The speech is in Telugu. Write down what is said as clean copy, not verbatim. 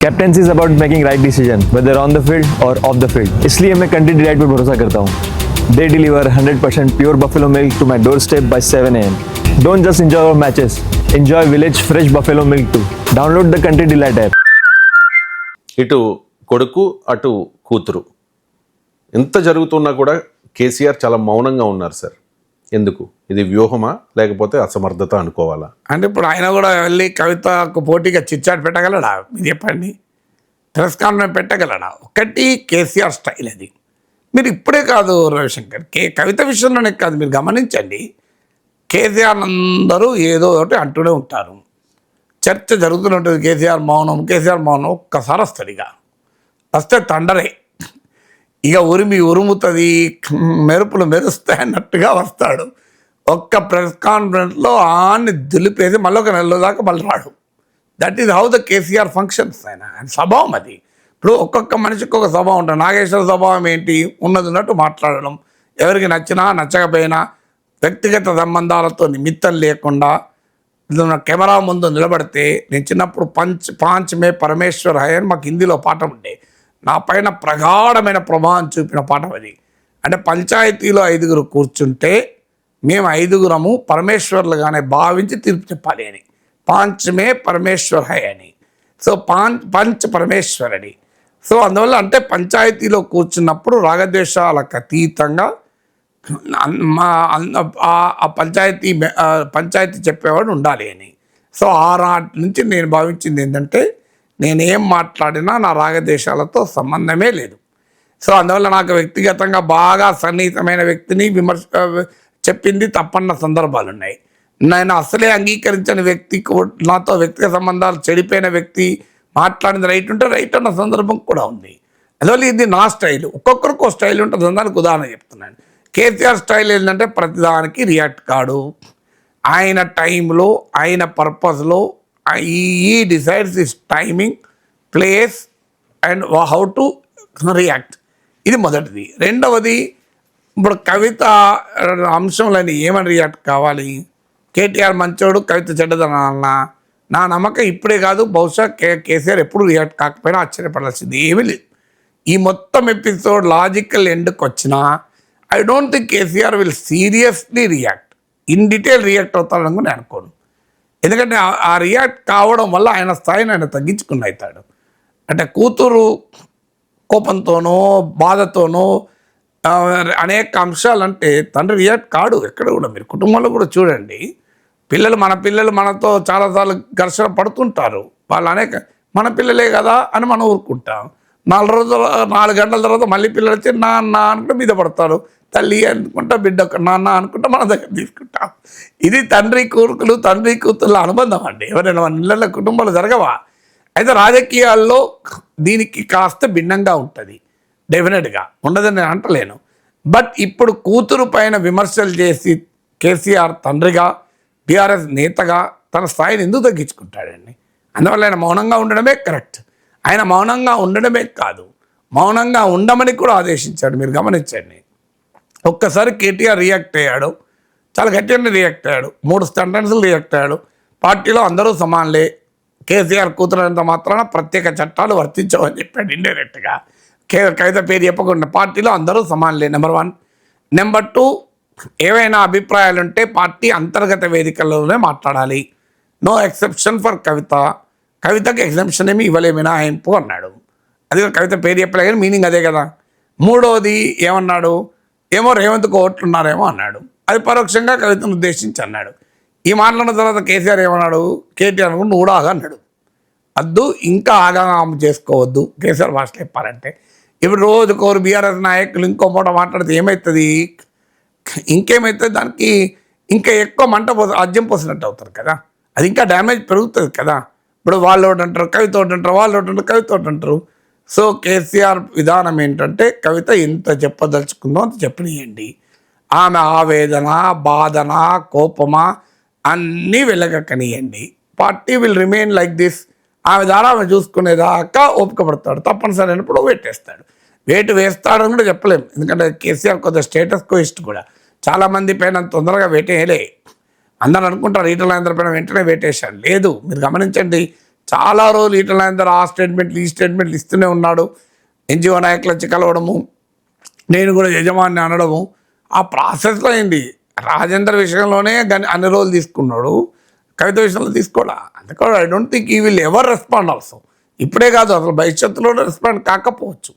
Captaincy is about making right decision whether on the field or off the field. इसलिए मैं कंट्री डिलाइट पर भरोसा करता हूँ। They deliver 100% pure buffalo milk to my doorstep by 7 AM। Don't just enjoy our matches, enjoy village fresh buffalo milk too. Download the country delight app. ఇటు కొడుకు అటు కూతురు ఎంత జరుగుతున్నా కూడా కేసీఆర్ చాలా మౌనంగా ఉన్నారు సార్. ఎందుకు? ఇది వ్యూహమా లేకపోతే అసమర్థత అనుకోవాలా? అంటే ఇప్పుడు ఆయన కూడా వెళ్ళి కవితకు పోటీగా చిచ్చాట్ పెట్టగలడా? మీరు చెప్పండి. తిరస్కారం పెట్టగలడా? ఒకటి కేసీఆర్ స్టైల్ అది. మీరు ఇప్పుడే కాదు రవిశంకర్, కవిత విషయంలోనే కాదు, మీరు గమనించండి. కేసీఆర్ అందరూ ఏదో ఒకటి అంటూనే ఉంటారు, చర్చ జరుగుతూనే ఉంటుంది. కేసీఆర్ మౌనం ఒక్కసారి వస్తాడు. ఇక వస్తే తండరే, ఇక ఉరుముతుంది, మెరుపులు మెరుస్తాయి అన్నట్టుగా వస్తాడు. ఒక్క ప్రెస్ కాన్ఫరెన్స్లో ఆన్ని దులిపేసి మళ్ళీ ఒక నెల దాకా మళ్ళీ రాడు. That is how the KCR functions. ఆయన స్వభావం అది. ఇప్పుడు ఒక్కొక్క మనిషికి ఒక స్వభావం ఉంటుంది. నాగేశ్వర స్వభావం ఏంటి? ఉన్నట్టు మాట్లాడడం, ఎవరికి నచ్చినా నచ్చకపోయినా వ్యక్తిగత సంబంధాలతో నిమిత్తం లేకుండా కెమెరా ముందు నిలబడితే, నేను చిన్నప్పుడు పాంచ్ మే పరమేశ్వర్ హై అని మాకు హిందీలో పాఠం ఉండే, నా పైన ప్రగాఢమైన ప్రభావం చూపిన పాఠం అది. అంటే పంచాయతీలో 5 కూర్చుంటే మేము 5 పరమేశ్వర్లుగానే భావించి తీర్పు చెప్పాలి అని. పాంచ్ మే పరమేశ్వర్ హై అని. సో పంచ్ పరమేశ్వర్ అని. సో అందువల్ల అంటే పంచాయతీలో కూర్చున్నప్పుడు రాగద్వేషాలకు అతీతంగా ఆ పంచాయతీ చెప్పేవాడు ఉండాలి అని. సో ఆనాటి నుంచి నేను భావించింది ఏంటంటే, నేనేం మాట్లాడినా నా రాగద్వేషాలతో సంబంధమే లేదు. సో అందువల్ల నాకు వ్యక్తిగతంగా బాగా సన్నిహితమైన వ్యక్తిని చెప్పింది తప్పన్న సందర్భాలు ఉన్నాయి. నేను అసలే అంగీకరించని వ్యక్తి, నాతో వ్యక్తిగత సంబంధాలు చెడిపోయిన వ్యక్తి మాట్లాడింది రైట్ ఉంటే రైట్ అన్న సందర్భం కూడా ఉంది. అందువల్ల ఇది నా స్టైల్. ఒక్కొక్కరికి ఒక స్టైల్ ఉంటుంది. దానికి ఉదాహరణ చెప్తున్నాను. కేసీఆర్ స్టైల్ ఏంటంటే ప్రతిదానికి రియాక్ట్ కాడు. ఆయన టైంలో, ఆయన పర్పస్లో ఈ decides is timing, place and how to react. ఇది మొదటిది. రెండవది, ఇప్పుడు కవిత అంశంలో ఏమని రియాక్ట్ కావాలి? కేటీఆర్ మంచోడు, కవిత చెడ్డదనాలన్నా? నా నమ్మకం ఇప్పుడే కాదు, బహుశా కేసీఆర్ ఎప్పుడు రియాక్ట్ కాకపోయినా ఆశ్చర్యపడాల్సింది ఏమీ లేదు. ఈ మొత్తం ఎపిసోడ్ లాజికల్ ఎండ్కి వచ్చినా I don't think KCR will seriously react, in detail react అవుతాడని నేను అనుకోను. ఎందుకంటే ఆ రియాక్ట్ కావడం వల్ల ఆయన స్థాయిని ఆయన తగ్గించుకుని అవుతాడు. అంటే కూతురు కోపంతోనో బాధతోనో అనేక అంశాలు అంటే తండ్రి రియాక్ట్ కాడు ఎక్కడ కూడా. మీరు కుటుంబంలో కూడా చూడండి, మన పిల్లలు మనతో చాలాసార్లు ఘర్షణ పడుతుంటారు. వాళ్ళు మన పిల్లలే కదా అని మనం ఊరుకుంటాం. 4 గంటల తర్వాత మళ్ళీ పిల్లలు వచ్చి నాన్న అనుకుంటే మీద పడతారు. తల్లి అనుకుంటా, బిడ్డ నాన్న అనుకుంటా మన దగ్గర తీసుకుంటాం. ఇది తండ్రి కూతుర్ల అనుబంధం అండి. ఎవరైనా మన ఇళ్ళ కుటుంబాలు జరగవా? అయితే రాజకీయాల్లో దీనికి కాస్త భిన్నంగా ఉంటుంది. డెఫినెట్గా ఉండదని నేను అంటలేను. బట్ ఇప్పుడు కూతురు పైన విమర్శలు చేసి కేసీఆర్ తండ్రిగా, టీఆర్ఎస్ నేతగా తన స్థాయిని ఎందుకు తగ్గించుకుంటాడండి? అందువల్ల ఆయన మౌనంగా ఉండడమే కరెక్ట్. ఆయన మౌనంగా ఉండడమే కాదు, మౌనంగా ఉండమని కూడా ఆదేశించాడు. మీరు గమనించండి. ఒక్కసారి కేటీఆర్ రియాక్ట్ అయ్యాడు, చాలా గట్టిగానే రియాక్ట్ అయ్యాడు. 3 సెంటెన్సులు రియాక్ట్ అయ్యాడు. పార్టీలో అందరూ సమానులే, కేసీఆర్ కూతురంత మాత్రాన ప్రత్యేక చట్టాలు వర్తించవని చెప్పాడు ఇండైరెక్ట్గా. కవిత పేరు చెప్పకుండా పార్టీలో అందరూ సమానులే, నెంబర్ 1. నెంబర్ 2, ఏవైనా అభిప్రాయాలు ఉంటే పార్టీ అంతర్గత వేదికల్లోనే మాట్లాడాలి. నో ఎక్సెప్షన్ ఫర్ కవితకి ఎగ్జంప్షన్ ఏమి ఇవ్వలే, మినహాయింపు అన్నాడు. అది కవిత పేరు చెప్పలే కానీ మీనింగ్ అదే కదా. 3వది ఏమన్నాడు? ఏమో రేవంత్కు ఓట్లున్నారేమో అన్నాడు. అది పరోక్షంగా కవితను ఉద్దేశించి అన్నాడు. ఈ మాట్లాడిన తర్వాత కేసీఆర్ ఏమన్నాడు? కేటీఆర్ కూడా నువ్వు ఆగా అన్నాడు. అద్దు, ఇంకా ఆగాము చేసుకోవద్దు. కేసీఆర్ భాషలో చెప్పాలంటే ఇప్పుడు రోజుకోరు బీఆర్ఎస్ నాయకులు ఇంకో పూట మాట్లాడితే ఏమవుతుంది? ఇంకేమవుతుంది? దానికి ఇంకా ఎక్కువ అజ్యం పోసినట్టు అవుతారు కదా. అది ఇంకా డ్యామేజ్ పెరుగుతుంది కదా. ఇప్పుడు వాళ్ళు ఒకటి అంటారు, కవిత ఒకటి అంటారు, వాళ్ళు ఒకటి అంటారు, కవిత ఒకటి అంటారు. సో కేసీఆర్ విధానం ఏంటంటే, కవిత ఎంత చెప్పదలుచుకుందో అంత చెప్పనియండి. ఆమె ఆవేదన, బాధన, కోపమా అన్నీ వెలగకనియండి. Party will remain like this. ఆమె ద్వారా ఆమె చూసుకునేదాకా ఓపిక పడతాడు. తప్పనిసరి అయినప్పుడు వేటు వేస్తాడని కూడా చెప్పలేము. ఎందుకంటే కేసీఆర్ కొంత స్టేటస్ కోయిస్ట్ కూడా. చాలామంది పైన తొందరగా వేటేయలే. అందరూ అనుకుంటారు ఈటల రాజేందర్ పైన వెంటనే వేటేశాడు. లేదు, మీరు గమనించండి, చాలా రోజులు ఈటల అందరూ ఆ స్టేట్మెంట్లు ఈ స్టేట్మెంట్లు ఇస్తూనే ఉన్నాడు. ఎన్జిఓ నాయకులు వచ్చి కలవడము, నేను కూడా యజమాని అనడము, ఆ ప్రాసెస్లో అయింది. రాజేందర్ విషయంలోనే అన్ని రోజులు తీసుకున్నాడు, కవిత విషయంలో తీసుకోడా. అందుకని ఐ డోంట్ థింక్ ఈ విల్ ఎవర్ రెస్పాండ్ ఆల్సో. ఇప్పుడే కాదు, అసలు భవిష్యత్తులో రెస్పాండ్ కాకపోవచ్చు.